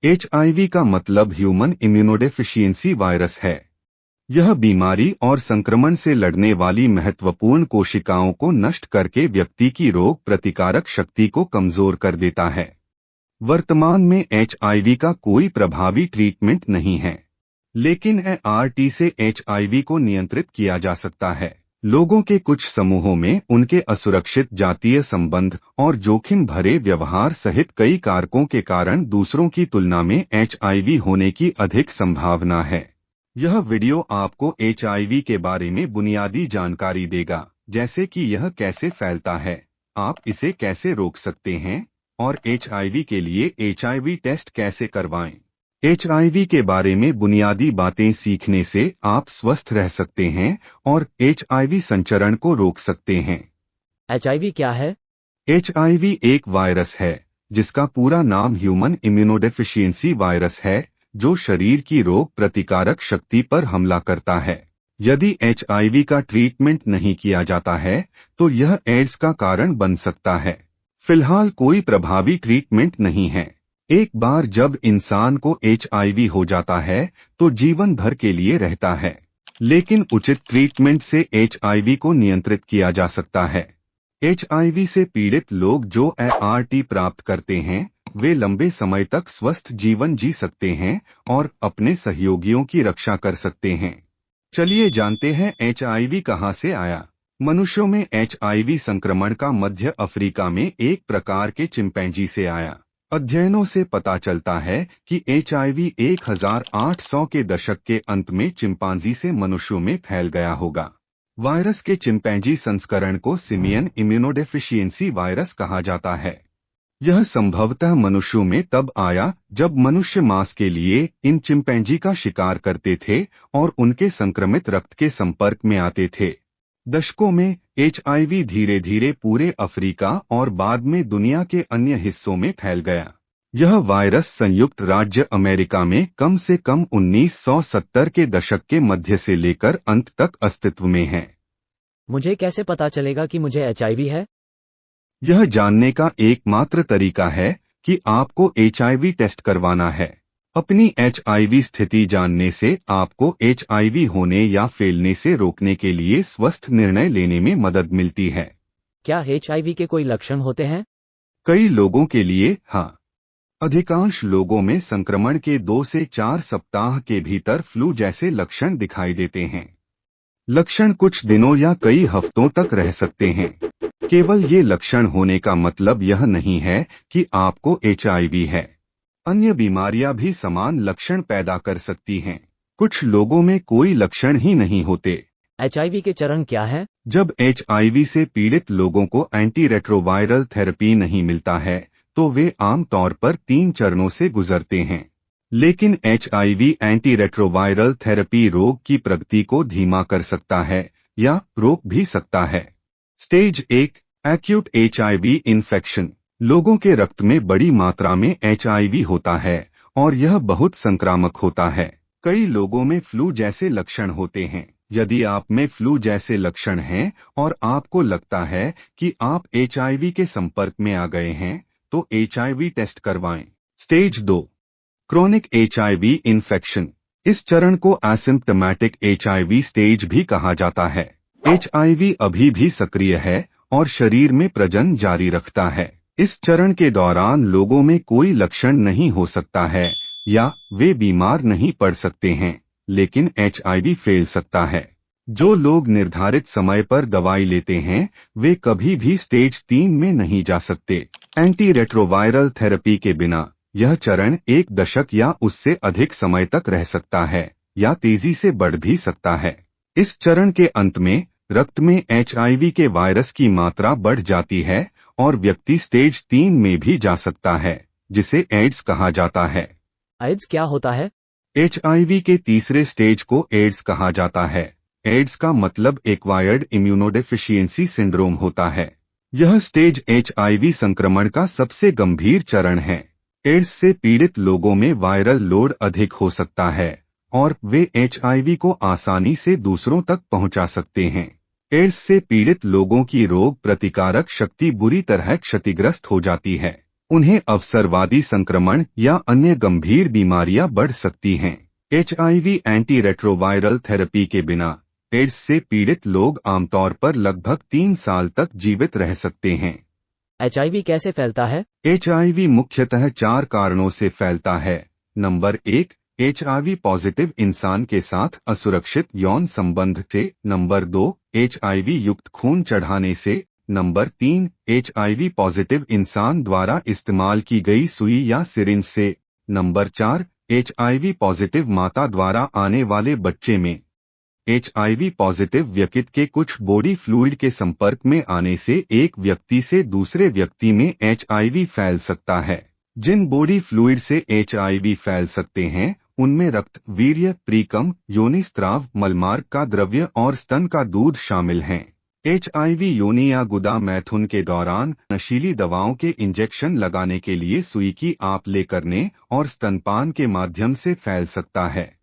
HIV का मतलब human immunodeficiency virus है। यह बीमारी और संक्रमण से लड़ने वाली महत्वपूर्ण कोशिकाओं को नष्ट करके व्यक्ति की रोग प्रतिकारक शक्ति को कमजोर कर देता है। वर्तमान में एचआईवी का कोई प्रभावी ट्रीटमेंट नहीं है, लेकिन एआरटी से एचआईवी को नियंत्रित किया जा सकता है। लोगों के कुछ समूहों में उनके असुरक्षित जातीय संबंध और जोखिम भरे व्यवहार सहित कई कारकों के कारण दूसरों की तुलना में एचआईवी होने की अधिक संभावना है। यह वीडियो आपको एचआईवी के बारे में बुनियादी जानकारी देगा, जैसे कि यह कैसे फैलता है, आप इसे कैसे रोक सकते हैं और एचआईवी के लिए एचआईवी टेस्ट कैसे करवाएं। एचआईवी के बारे में बुनियादी बातें सीखने से आप स्वस्थ रह सकते हैं और एचआईवी संचरण को रोक सकते हैं। एचआईवी क्या है? एचआईवी एक वायरस है जिसका पूरा नाम ह्यूमन इम्यूनोडेफिशिएंसी वायरस है, जो शरीर की रोग प्रतिकारक शक्ति पर हमला करता है। यदि एचआईवी का ट्रीटमेंट नहीं किया जाता है तो यह एड्स का कारण बन सकता है। फिलहाल कोई प्रभावी ट्रीटमेंट नहीं है। एक बार जब इंसान को एचआईवी हो जाता है तो जीवन भर के लिए रहता है, लेकिन उचित ट्रीटमेंट से एचआईवी को नियंत्रित किया जा सकता है। एचआईवी से पीड़ित लोग जो एआरटी प्राप्त करते हैं, वे लंबे समय तक स्वस्थ जीवन जी सकते हैं और अपने सहयोगियों की रक्षा कर सकते हैं। चलिए जानते हैं एचआईवी कहां से आया। मनुष्यों में एचआईवी संक्रमण का मध्य अफ्रीका में एक प्रकार के चिंपैंजी से आया। अध्ययनों से पता चलता है कि एचआईवी 1800 के दशक के अंत में चिंपांजी से मनुष्यों में फैल गया होगा। वायरस के चिंपैंजी संस्करण को सिमियन इम्यूनोडेफिशिएंसी वायरस कहा जाता है। यह संभवतः मनुष्यों में तब आया जब मनुष्य मांस के लिए इन चिंपैंजी का शिकार करते थे और उनके संक्रमित रक्त के संपर्क में आते थे। दशकों में एचआईवी धीरे धीरे पूरे अफ्रीका और बाद में दुनिया के अन्य हिस्सों में फैल गया। यह वायरस संयुक्त राज्य अमेरिका में कम से कम 1970 के दशक के मध्य से लेकर अंत तक अस्तित्व में है। मुझे कैसे पता चलेगा कि मुझे एचआईवी है? यह जानने का एकमात्र तरीका है कि आपको एचआईवी टेस्ट करवाना है। अपनी एचआईवी स्थिति जानने से आपको एचआईवी होने या फैलने से रोकने के लिए स्वस्थ निर्णय लेने में मदद मिलती है। क्या एचआईवी के कोई लक्षण होते हैं? कई लोगों के लिए हाँ। अधिकांश लोगों में संक्रमण के 2 से 4 सप्ताह के भीतर फ्लू जैसे लक्षण दिखाई देते हैं। लक्षण कुछ दिनों या कई हफ्तों तक रह सकते हैं। केवल ये लक्षण होने का मतलब यह नहीं है कि आपको एचआईवी है। अन्य बीमारियां भी समान लक्षण पैदा कर सकती हैं। कुछ लोगों में कोई लक्षण ही नहीं होते। एचआईवी के चरण क्या हैं? जब एचआईवी से पीड़ित लोगों को एंटी रेट्रोवायरल थेरेपी नहीं मिलता है तो वे आमतौर पर 3 चरणों से गुजरते हैं। लेकिन एचआईवी एंटी रेट्रोवायरल थेरेपी रोग की प्रगति को धीमा कर सकता है या रोक भी सकता है। Stage 1 acute HIV infection. लोगों के रक्त में बड़ी मात्रा में एचआईवी होता है और यह बहुत संक्रामक होता है। कई लोगों में फ्लू जैसे लक्षण होते हैं। यदि आप में फ्लू जैसे लक्षण हैं और आपको लगता है कि आप एचआईवी के संपर्क में आ गए हैं, तो एचआईवी टेस्ट करवाएं। Stage 2 chronic HIV infection. इस चरण को एसिम्प्टोमेटिक एचआईवी स्टेज भी कहा जाता है। एचआईवी अभी भी सक्रिय है और शरीर में प्रजनन जारी रखता है। इस चरण के दौरान लोगों में कोई लक्षण नहीं हो सकता है या वे बीमार नहीं पड़ सकते हैं, लेकिन एचआईवी फैल सकता है। जो लोग निर्धारित समय पर दवाई लेते हैं, वे कभी भी स्टेज 3 में नहीं जा सकते। एंटी रेट्रोवायरल थेरेपी के बिना यह चरण 1 दशक या उससे अधिक समय तक रह सकता है या तेजी से बढ़ भी सकता है। इस चरण के अंत में रक्त में एचआईवी के वायरस की मात्रा बढ़ जाती है और व्यक्ति स्टेज 3 में भी जा सकता है, जिसे एड्स कहा जाता है। एड्स क्या होता है? एचआईवी के तीसरे स्टेज को एड्स कहा जाता है। एड्स का मतलब एक्वायर्ड इम्यूनोडेफिशिएंसी सिंड्रोम होता है। यह स्टेज एचआईवी संक्रमण का सबसे गंभीर चरण है। एड्स से पीड़ित लोगों में वायरल लोड अधिक हो सकता है और वे एचआईवी को आसानी से दूसरों तक पहुंचा सकते हैं। एड्स से पीड़ित लोगों की रोग प्रतिकारक शक्ति बुरी तरह क्षतिग्रस्त हो जाती है। उन्हें अवसरवादी संक्रमण या अन्य गंभीर बीमारियां बढ़ सकती हैं। HIV एंटी रेट्रोवायरल थेरेपी के बिना एड्स से पीड़ित लोग आमतौर पर लगभग 3 साल तक जीवित रह सकते हैं। HIV कैसे फैलता है? HIV मुख्यतः 4 कारणों से फैलता है। नंबर 1, HIV पॉजिटिव इंसान के साथ असुरक्षित यौन संबंध से। नंबर 2, HIV युक्त खून चढ़ाने से। नंबर 3, HIV पॉजिटिव इंसान द्वारा इस्तेमाल की गई सुई या सिरिंज से। नंबर 4, HIV पॉजिटिव माता द्वारा आने वाले बच्चे में। HIV पॉजिटिव व्यक्ति के कुछ बॉडी फ्लूइड के संपर्क में आने से एक व्यक्ति से दूसरे व्यक्ति में HIV फैल सकता है। जिन बॉडी फ्लूइड से HIV फैल सकते हैं उनमें रक्त, वीर्य, प्रीकम, योनिस्त्राव, मलमार्ग का द्रव्य और स्तन का दूध शामिल हैं। HIV योनि या गुदा मैथुन के दौरान नशीली दवाओं के इंजेक्शन लगाने के लिए सुई की आप ले करने और स्तनपान के माध्यम से फैल सकता है।